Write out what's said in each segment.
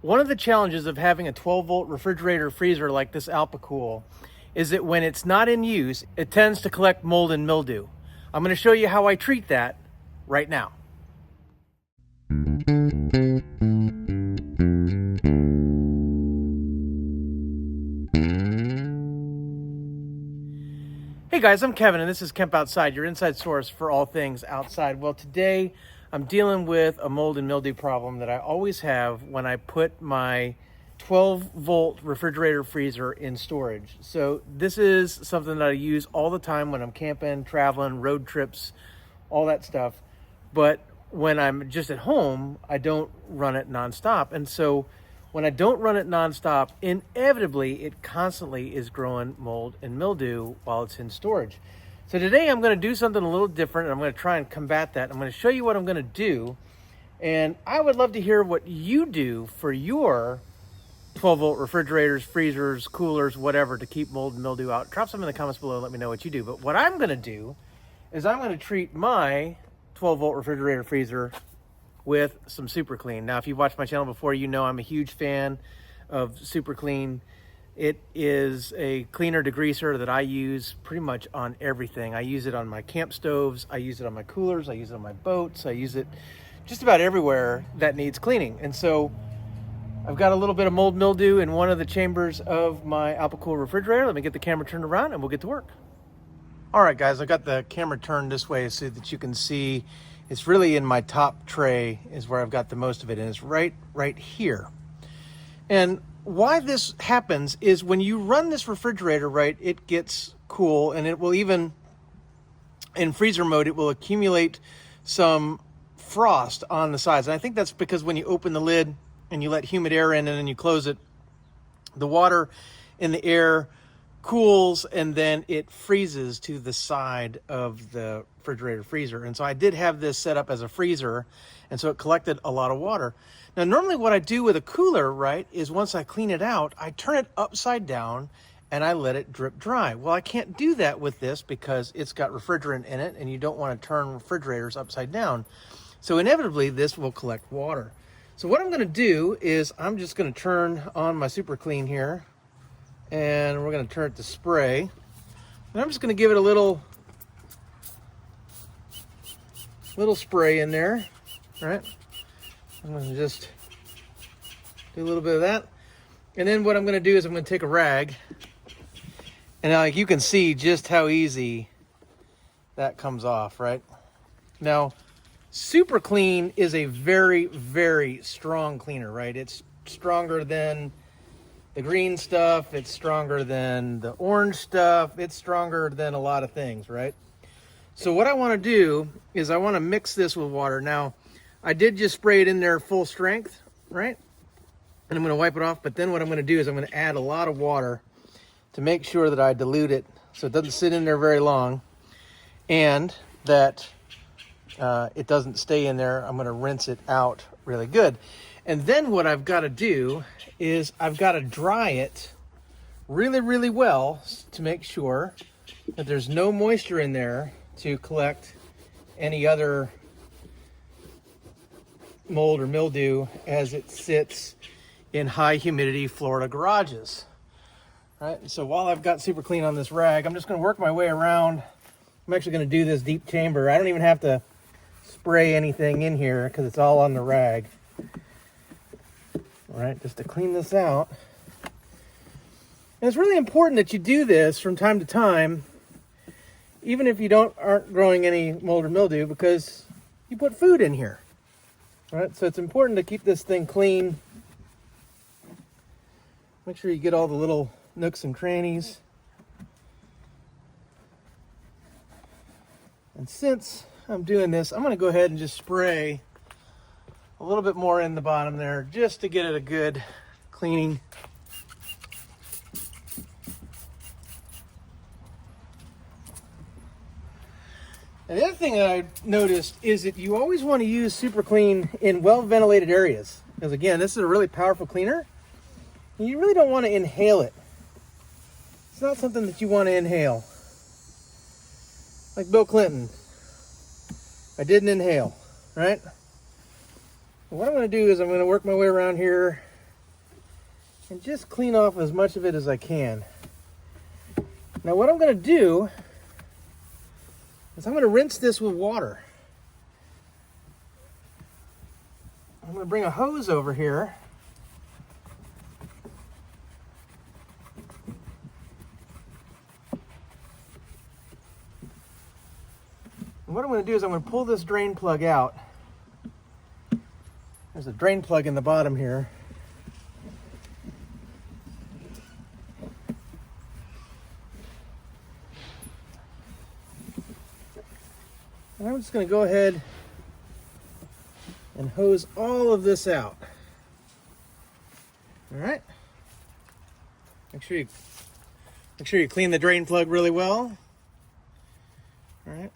One of the challenges of having a 12-volt refrigerator freezer like this Alpacool is that when it's not in use, it tends to collect mold and mildew. I'm going to show you how I treat that right now. Hey guys, I'm Kevin and this is Kemp Outside, your inside source for all things outside. Well, today I'm dealing with a mold and mildew problem that I always have when I put my 12-volt refrigerator freezer in storage. So this is something that I use all the time when I'm camping, traveling, road trips, all that stuff. But when I'm just at home, I don't run it nonstop. And so when I don't run it nonstop, inevitably it constantly is growing mold and mildew while it's in storage. So today I'm going to do something a little different, and I'm going to try and combat that. I'm going to show you what I'm going to do, and I would love to hear what you do for your 12-volt refrigerators, freezers, coolers, whatever, to keep mold and mildew out. Drop some in the comments below and let me know what you do. But what I'm going to do is I'm going to treat my 12-volt refrigerator freezer with some Super Clean. Now, if you've watched my channel before, you know I'm a huge fan of Super Clean. It is a cleaner degreaser that I use pretty much on everything. I use it on my camp stoves, I use it on my coolers, I use it on my boats, I use it just about everywhere that needs cleaning. And so I've got a little bit of mold mildew in one of the chambers of my Alpacool refrigerator. Let me get the camera turned around and we'll get to work. All right, guys, I got the camera turned this way so that you can see it's really in my top tray is where I've got the most of it, and it's right here. And why this happens is when you run this refrigerator, right, it gets cool, and it will even, in freezer mode, it will accumulate some frost on the sides. And I think that's because when you open the lid and you let humid air in and then you close it, the water in the air cools and then it freezes to the side of the refrigerator freezer. And so I did have this set up as a freezer, and so it collected a lot of water. Now, normally what I do with a cooler, right, is once I clean it out, I turn it upside down and I let it drip dry. Well, I can't do that with this because it's got refrigerant in it, and you don't want to turn refrigerators upside down. So inevitably this will collect water. So what I'm going to do is I'm just going to turn on my Super Clean here, and we're going to turn it to spray. And I'm just going to give it a little spray in there, right? I'm going to just do a little bit of that. And then what I'm going to do is I'm going to take a rag, and now, like, you can see just how easy that comes off, right? Now, Super Clean is a very, very strong cleaner, right? It's stronger than the green stuff. It's stronger than the orange stuff. It's stronger than a lot of things, right? So what I want to do is I want to mix this with water. Now, I did just spray it in there full strength, right? And I'm going to wipe it off. But then what I'm going to do is I'm going to add a lot of water to make sure that I dilute it so it doesn't sit in there very long, and that it doesn't stay in there. I'm going to rinse it out really good. And then what I've got to do is I've got to dry it really, really well to make sure that there's no moisture in there to collect any other mold or mildew as it sits in high humidity Florida garages. Right? So while I've got Super Clean on this rag, I'm just going to work my way around. I'm actually going to do this deep chamber. I don't even have to spray anything in here because it's all on the rag. All right, just to clean this out. And it's really important that you do this from time to time, even if you aren't growing any mold or mildew, because you put food in here. All right, so it's important to keep this thing clean. Make sure you get all the little nooks and crannies. And since I'm doing this, I'm going to go ahead and just spray a little bit more in the bottom there just to get it a good cleaning. And the other thing that I noticed is that you always want to use Super Clean in well-ventilated areas. Because again, this is a really powerful cleaner. And you really don't want to inhale it. It's not something that you want to inhale. Like Bill Clinton. I didn't inhale, right? And what I'm going to do is I'm going to work my way around here and just clean off as much of it as I can. Now what I'm going to do is I'm going to rinse this with water. I'm going to bring a hose over here. And what I'm going to do is I'm going to pull this drain plug out. There's a drain plug in the bottom here. And I'm just going to go ahead and hose all of this out. All right. Make sure you clean the drain plug really well. All right.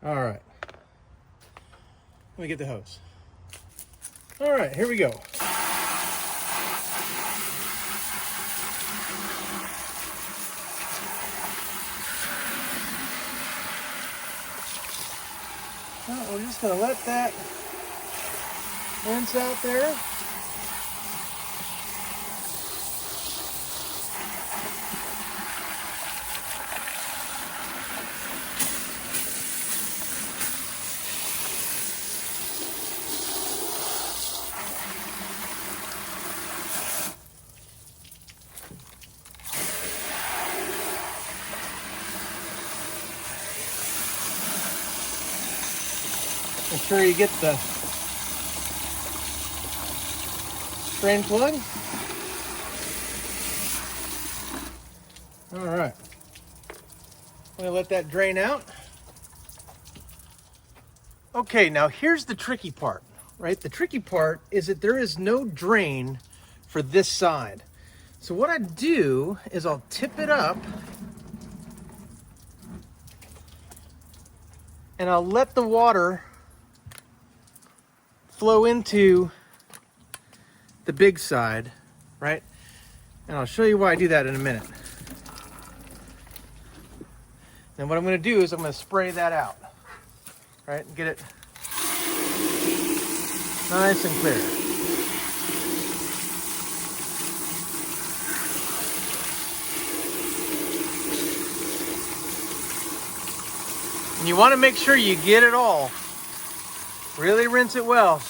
All right. Let me get the hose. All right, here we go. Well, we're just going to let that rinse out there. Make sure you get the drain plug. All right. I'm going to let that drain out. Okay, now here's the tricky part, right? The tricky part is that there is no drain for this side. So what I do is I'll tip it up and I'll let the water flow into the big side, right? And I'll show you why I do that in a minute. And what I'm going to do is I'm going to spray that out, right? And get it nice and clear. And you want to make sure you get it all. Really rinse it well.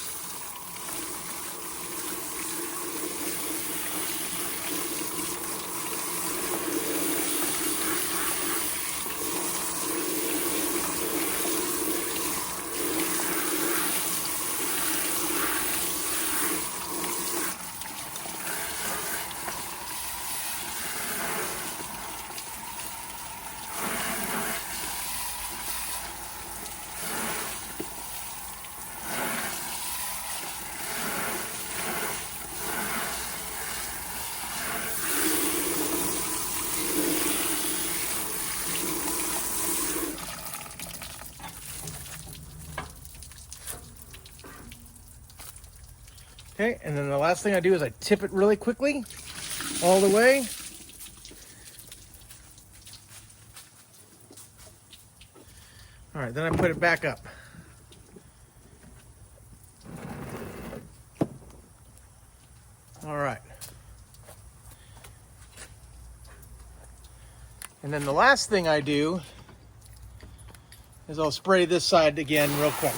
Okay, and then the last thing I do is I tip it really quickly, all the way. All right, then I put it back up. All right. And then the last thing I do is I'll spray this side again real quick.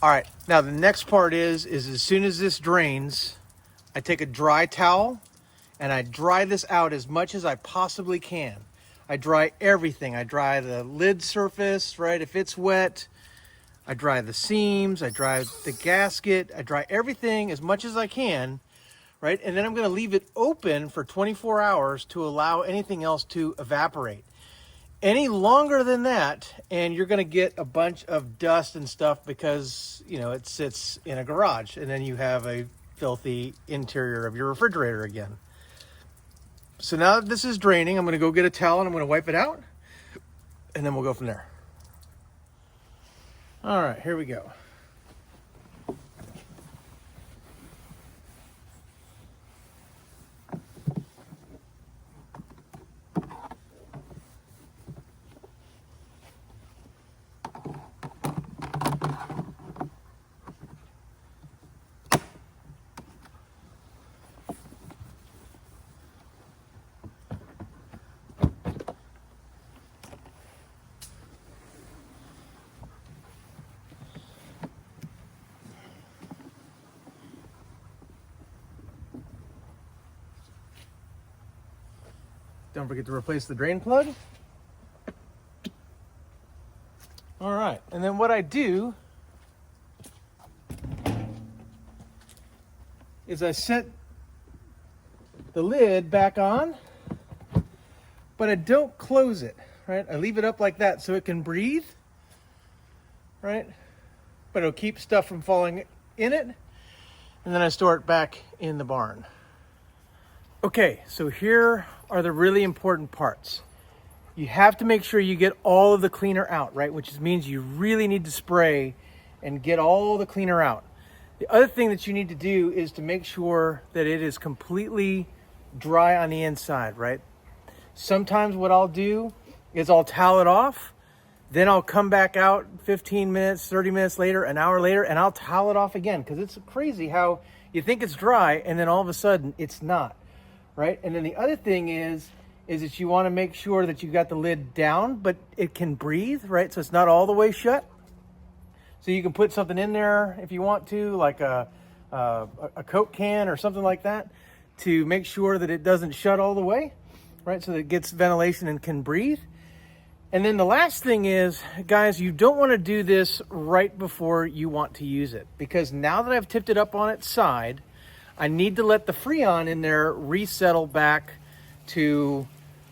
All right, now the next part is as soon as this drains, I take a dry towel and I dry this out as much as I possibly can. I dry everything. I dry the lid surface, right, if it's wet. I dry the seams, I dry the gasket, I dry everything as much as I can, right? And then I'm gonna leave it open for 24 hours to allow anything else to evaporate. Any longer than that, and you're gonna get a bunch of dust and stuff because, you know, it sits in a garage, and then you have a filthy interior of your refrigerator again. So now that this is draining, I'm gonna go get a towel and I'm gonna wipe it out, and then we'll go from there. All right, here we go. Don't forget to replace the drain plug. All right, and then what I do is I set the lid back on, but I don't close it, right? I leave it up like that so it can breathe, right? But it'll keep stuff from falling in it, and then I store it back in the barn. Okay, so here are the really important parts. You have to make sure you get all of the cleaner out, right? Which means you really need to spray and get all the cleaner out. The other thing that you need to do is to make sure that it is completely dry on the inside, right? Sometimes what I'll do is I'll towel it off, then I'll come back out 15 minutes, 30 minutes later, an hour later, and I'll towel it off again, because it's crazy how you think it's dry and then all of a sudden it's not, right? And then the other thing is that you want to make sure that you got the lid down, but it can breathe, right? So it's not all the way shut. So you can put something in there if you want to, like a Coke can or something like that, to make sure that it doesn't shut all the way, right? So that it gets ventilation and can breathe. And then the last thing is, guys, you don't want to do this right before you want to use it, because now that I've tipped it up on its side, I need to let the Freon in there resettle back to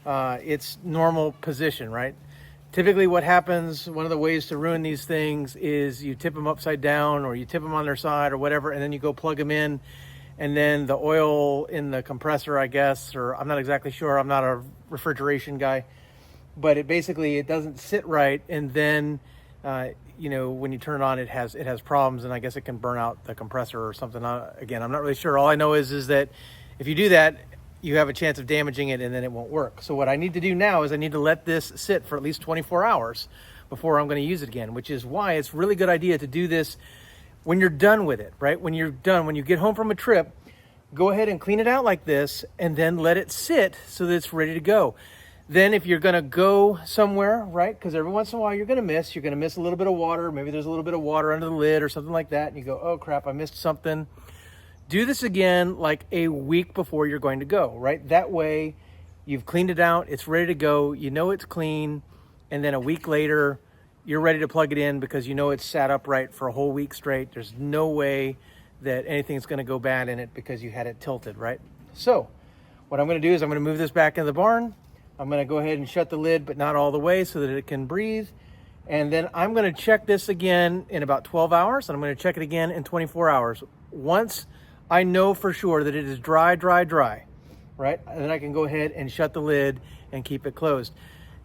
its normal position, right? Typically what happens, one of the ways to ruin these things is you tip them upside down or you tip them on their side or whatever, and then you go plug them in, and then the oil in the compressor, I guess, or I'm not exactly sure, I'm not a refrigeration guy, but it doesn't sit right, and then you know, when you turn it on, it has problems, and I guess it can burn out the compressor or something. Again, I'm not really sure. All I know is that if you do that, you have a chance of damaging it, and then it won't work. So what I need to do now is I need to let this sit for at least 24 hours before I'm going to use it again, which is why it's a really good idea to do this when you're done with it, right? When you're done, when you get home from a trip, go ahead and clean it out like this, and then let it sit so that it's ready to go. Then if you're going to go somewhere, right, because every once in a while you're going to miss a little bit of water. Maybe there's a little bit of water under the lid or something like that, and you go, oh crap, I missed something. Do this again like a week before you're going to go, right? That way you've cleaned it out, it's ready to go, you know it's clean, and then a week later you're ready to plug it in because you know it's sat upright for a whole week straight. There's no way that anything's going to go bad in it because you had it tilted, right? So what I'm going to do is I'm going to move this back in the barn. I'm going to go ahead and shut the lid, but not all the way, so that it can breathe. And then I'm going to check this again in about 12 hours, and I'm going to check it again in 24 hours. Once I know for sure that it is dry, right? And then I can go ahead and shut the lid and keep it closed.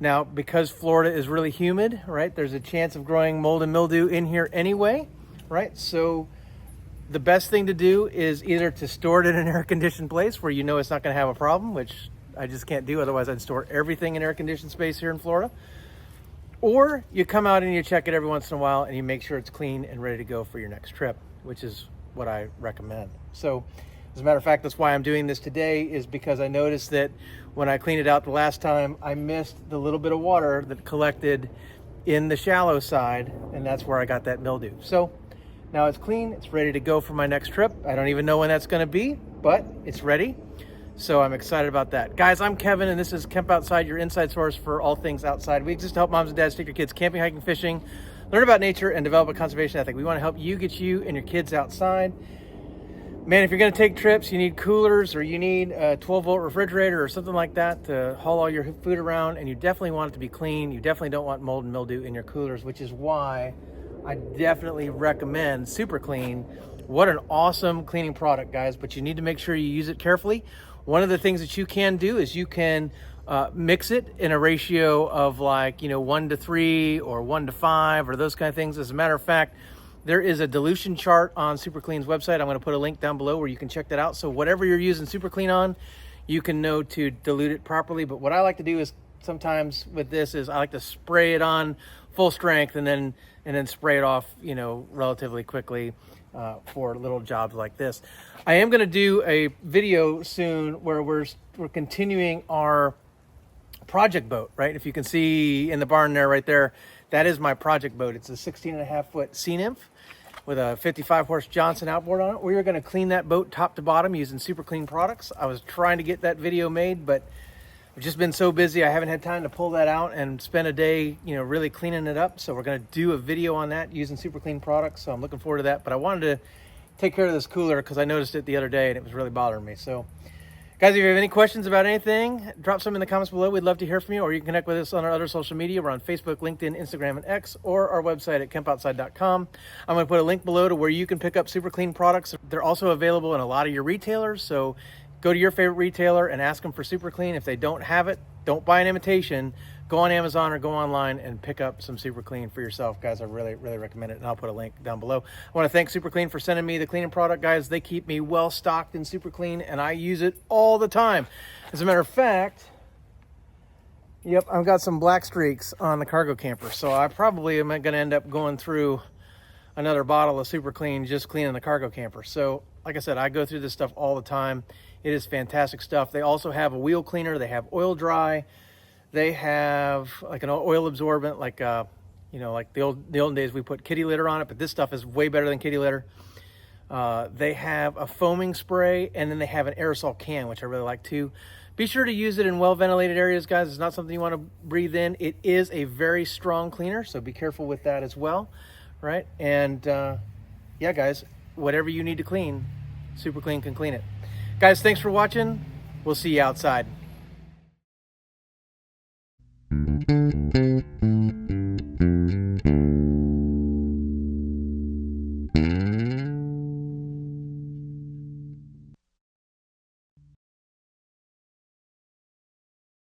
Now, because Florida is really humid, right, there's a chance of growing mold and mildew in here anyway, right? So the best thing to do is either to store it in an air-conditioned place where you know it's not going to have a problem, which I just can't do. Otherwise, I'd store everything in air-conditioned space here in Florida. Or you come out and you check it every once in a while and you make sure it's clean and ready to go for your next trip, which is what I recommend. So as a matter of fact, that's why I'm doing this today, is because I noticed that when I cleaned it out the last time, I missed the little bit of water that collected in the shallow side, and that's where I got that mildew. So now it's clean, it's ready to go for my next trip. I don't even know when that's gonna be, but it's ready. So I'm excited about that. Guys, I'm Kevin, and this is Camp Outside, your inside source for all things outside. We exist to help moms and dads take your kids camping, hiking, fishing, learn about nature, and develop a conservation ethic. We want to help you get you and your kids outside. Man, if you're going to take trips, you need coolers, or you need a 12-volt refrigerator or something like that to haul all your food around, and you definitely want it to be clean. You definitely don't want mold and mildew in your coolers, which is why I definitely recommend Super Clean. What an awesome cleaning product, guys, but you need to make sure you use it carefully. One of the things that you can do is you can mix it in a ratio of 1-3 or 1-5 or those kind of things. As a matter of fact, there is a dilution chart on Super Clean's website. I'm going to put a link down below where you can check that out. So whatever you're using Super Clean on, you can know to dilute it properly. But what I like to do is sometimes with this is I like to spray it on full strength and then spray it off, relatively quickly for little jobs like this. I am going to do a video soon where we're continuing our project boat, right? If you can see in the barn there, right there, that is my project boat. It's a 16.5-foot Sea Nymph with a 55-horse Johnson outboard on it. We are going to clean that boat top to bottom using Super Clean products. I was trying to get that video made, but I've just been so busy, I haven't had time to pull that out and spend a day, really cleaning it up. So we're going to do a video on that using super clean products. So I'm looking forward to that. But I wanted to take care of this cooler because I noticed it the other day and it was really bothering me. So guys, if you have any questions about anything, drop some in the comments below. We'd love to hear from you, or you can connect with us on our other social media. We're on Facebook, LinkedIn, Instagram, and X, or our website at kempoutside.com. I'm going to put a link below to where you can pick up super clean products. They're also available in a lot of your retailers. So go to your favorite retailer and ask them for super clean. If they don't have it, don't buy an imitation. Go on Amazon or go online and pick up some super clean for yourself, guys. I really recommend it, and I'll put a link down below. I want to thank super clean for sending me the cleaning product, guys. They keep me well stocked in super clean, and I use it all the time. As a matter of fact, yep, I've got some black streaks on the cargo camper, so I probably am going to end up going through another bottle of super clean just cleaning the cargo camper. So like I said, I go through this stuff all the time. It is fantastic stuff. They also have a wheel cleaner. They have oil dry. They have like an oil absorbent, like like the olden days we put kitty litter on it, but this stuff is way better than kitty litter. They have a foaming spray, and then they have an aerosol can, which I really like too. Be sure to use it in well ventilated areas, guys. It's not something you want to breathe in. It is a very strong cleaner, so be careful with that as well, right? And yeah, guys, whatever you need to clean, super clean can clean it. Guys, thanks for watching. We'll see you outside.